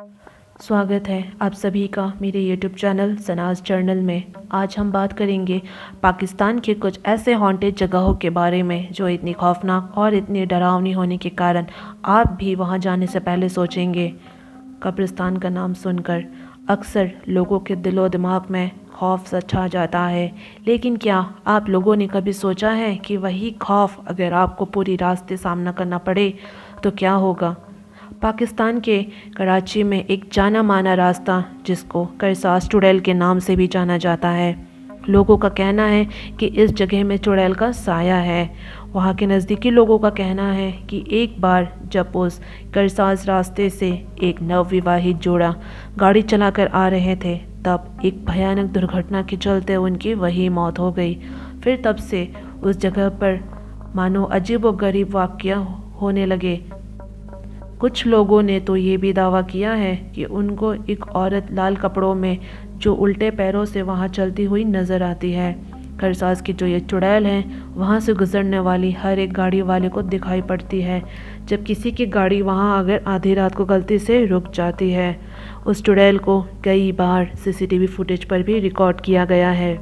स्वागत है आप सभी का मेरे YouTube चैनल सनाज जर्नल में। आज हम बात करेंगे पाकिस्तान के कुछ ऐसे हॉन्टेड जगहों के बारे में जो इतनी खौफनाक और इतनी डरावनी होने के कारण आप भी वहां जाने से पहले सोचेंगे। कब्रिस्तान का नाम सुनकर अक्सर लोगों के दिलो दिमाग में खौफ सा छा जाता है, लेकिन क्या आप लोगों ने कभी सोचा है कि वही खौफ अगर आपको पूरी रास्ते सामना करना पड़े तो क्या होगा। पाकिस्तान के कराची में एक जाना माना रास्ता जिसको करसास चुड़ैल के नाम से भी जाना जाता है। लोगों का कहना है कि इस जगह में चुड़ैल का साया है। वहाँ के नज़दीकी लोगों का कहना है कि एक बार जब उस करसास रास्ते से एक नवविवाहित जोड़ा गाड़ी चलाकर आ रहे थे तब एक भयानक दुर्घटना के चलते उनकी वही मौत हो गई। फिर तब से उस जगह पर मानो अजीब व गरीब वाक़या होने लगे। कुछ लोगों ने तो ये भी दावा किया है कि उनको एक औरत लाल कपड़ों में जो उल्टे पैरों से वहाँ चलती हुई नज़र आती है। करसास की जो ये चुड़ैल हैं वहाँ से गुजरने वाली हर एक गाड़ी वाले को दिखाई पड़ती है। जब किसी की गाड़ी वहाँ अगर आधी रात को गलती से रुक जाती है, उस चुड़ैल को कई बार CCTV फुटेज पर भी रिकॉर्ड किया गया है।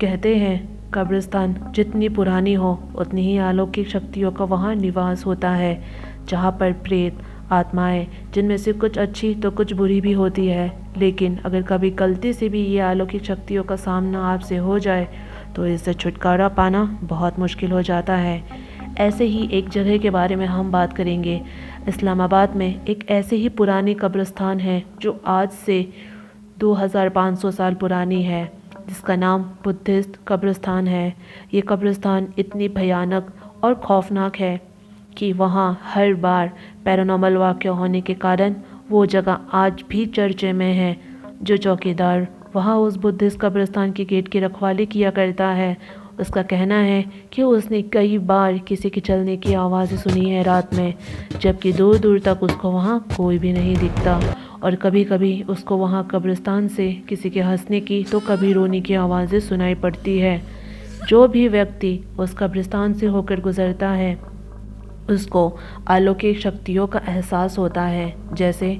कहते हैं कब्रिस्तान जितनी पुरानी हो उतनी ही अलौकिक शक्तियों का वहाँ निवास होता है, जहाँ पर प्रेत आत्माएं जिनमें से कुछ अच्छी तो कुछ बुरी भी होती है। लेकिन अगर कभी गलती से भी ये अलौकिक शक्तियों का सामना आपसे हो जाए तो इससे छुटकारा पाना बहुत मुश्किल हो जाता है। ऐसे ही एक जगह के बारे में हम बात करेंगे। इस्लामाबाद में एक ऐसे ही पुरानी कब्रिस्तान है जो आज से 2500 साल पुरानी है, जिसका नाम बुद्धिस्ट कब्रिस्तान है। ये कब्रिस्तान इतनी भयानक और खौफनाक है कि वहाँ हर बार पैरानॉर्मल वाक़या होने के कारण वो जगह आज भी चर्चे में है। जो चौकीदार वहाँ उस बुद्धिस्ट कब्रिस्तान के गेट की रखवाली किया करता है, उसका कहना है कि उसने कई बार किसी के चलने की आवाज़ें सुनी है रात में, जबकि दूर दूर तक उसको वहाँ कोई भी नहीं दिखता। और कभी कभी उसको वहाँ कब्रिस्तान से किसी के हंसने की तो कभी रोने की आवाज़ें सुनाई पड़ती है। जो भी व्यक्ति उस कब्रिस्तान से होकर गुज़रता है उसको अलौकिक शक्तियों का एहसास होता है, जैसे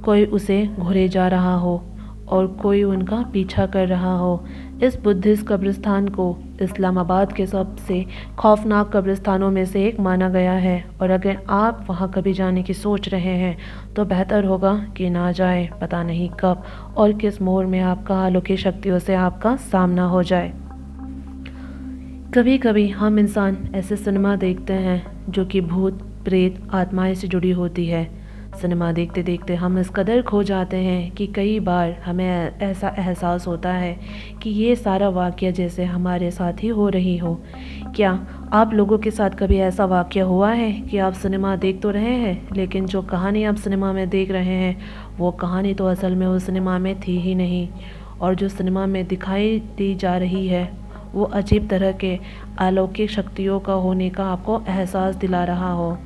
कोई उसे घुरे जा रहा हो और कोई उनका पीछा कर रहा हो। इस बुद्धिस्ट कब्रिस्तान को इस्लामाबाद के सबसे खौफनाक कब्रिस्तानों में से एक माना गया है, और अगर आप वहां कभी जाने की सोच रहे हैं तो बेहतर होगा कि ना जाए। पता नहीं कब और किस मोड़ में आपका अलौकिक शक्तियों से आपका सामना हो जाए। कभी कभी हम इंसान ऐसे सिनेमा देखते हैं जो कि भूत प्रेत आत्माएं से जुड़ी होती है। सिनेमा देखते देखते हम इस कदर खो जाते हैं कि कई बार हमें ऐसा एहसास होता है कि ये सारा वाक़या जैसे हमारे साथ ही हो रही हो। क्या आप लोगों के साथ कभी ऐसा वाक़या हुआ है कि आप सिनेमा देख तो रहे हैं, लेकिन जो कहानी आप सिनेमा में देख रहे हैं वो कहानी तो असल में उस सिनेमा में थी ही नहीं, और जो सिनेमा में दिखाई दी जा रही है वो अजीब तरह के अलौकिक शक्तियों का होने का आपको एहसास दिला रहा हो।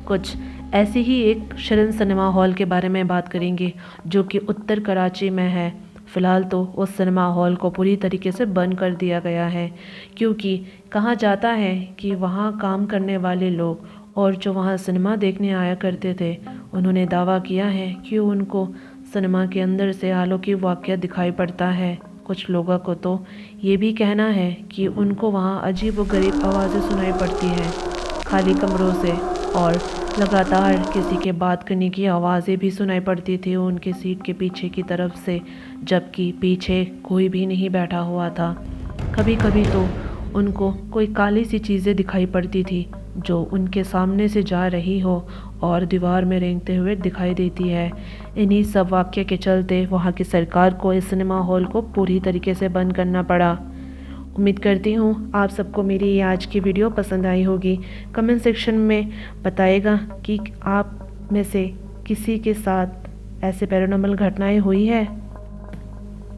कुछ ऐसी ही एक शरण सिनेमा हॉल के बारे में बात करेंगे जो कि उत्तर कराची में है। फ़िलहाल तो उस सिनेमा हॉल को पूरी तरीके से बंद कर दिया गया है, क्योंकि कहा जाता है कि वहाँ काम करने वाले लोग और जो वहाँ सिनेमा देखने आया करते थे उन्होंने दावा किया है कि उनको सिनेमा के अंदर से अलौकिक वाक़या दिखाई पड़ता है। कुछ लोगों को तो ये भी कहना है कि उनको वहाँ अजीब व गरीब आवाज़ें सुनाई पड़ती हैं खाली कमरों से, और लगातार किसी के बात करने की आवाज़ें भी सुनाई पड़ती थी उनके सीट के पीछे की तरफ से, जबकि पीछे कोई भी नहीं बैठा हुआ था। कभी कभी तो उनको कोई काली सी चीज़ें दिखाई पड़ती थी जो उनके सामने से जा रही हो और दीवार में रेंगते हुए दिखाई देती है। इन्हीं सब वाक़ये के चलते वहाँ की सरकार को इस सिनेमा हॉल को पूरी तरीके से बंद करना पड़ा। उम्मीद करती हूँ आप सबको मेरी ये आज की वीडियो पसंद आई होगी। कमेंट सेक्शन में बताइएगा कि आप में से किसी के साथ ऐसे पैरानॉर्मल घटनाएं हुई है